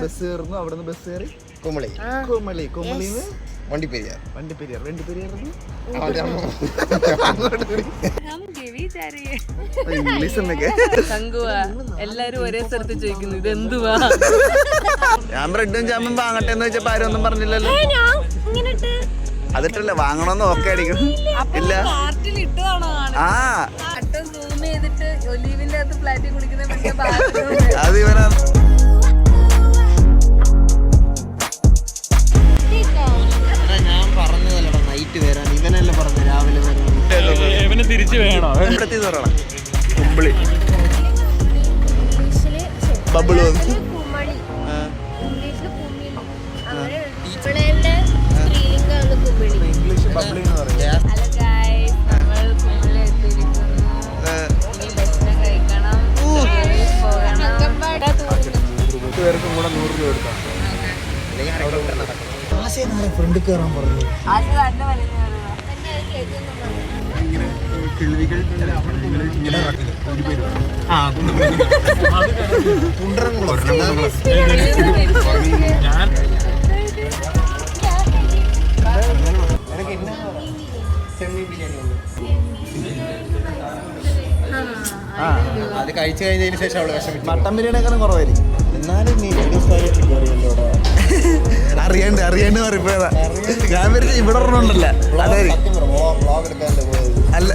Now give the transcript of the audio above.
Bus കയറുന്നു, അവിടെ നിന്ന് ബസ് കയറി കുമളി, കുമളിന്ന് വണ്ടിപ്പെരിയാർ, ഇംഗ്ലീഷ് എന്നൊക്കെ എല്ലാരും ഒരേ സ്ഥലത്ത് ചോദിക്കുന്നു ഇത് എന്തുവാ. ഞാൻ ബ്രെഡും ജാമും വാങ്ങട്ടെ എന്ന് വെച്ചപ്പോ ആരും ഒന്നും പറഞ്ഞില്ലല്ലോ. അതിട്ടല്ലേ വാങ്ങണമെന്ന് ഒക്കെ അടിക്കും. ഇല്ല ആ അത് ഇവനാ. ഞാൻ പറഞ്ഞതല്ലടാ നൈറ്റ് വരാൻ, ഇവനല്ലേ പറഞ്ഞു രാവിലെ വരാൻ. തിരിച്ചു വേണോ കുമ്പിളി ബബിള് ഇംഗ്ലീഷ് ബബിളി എന്ന് പറയും. പേർക്കും കൂടെ 100 രൂപ എടുക്കാം. ഫ്രണ്ട് കയറാൻ പറഞ്ഞു. അത് കഴിച്ചു കഴിഞ്ഞതിന് ശേഷം അവള് വിഷമിച്ചു. മട്ടൻ ബിരിയാണിയൊക്കെ കുറവായിരിക്കും. എന്നാലും നീ അറിയാണ്ട് പറയപ്പോയതാ. ഞാൻ ഇവിടെ ഉണ്ടല്ലോ അതായിരിക്കും. അല്ല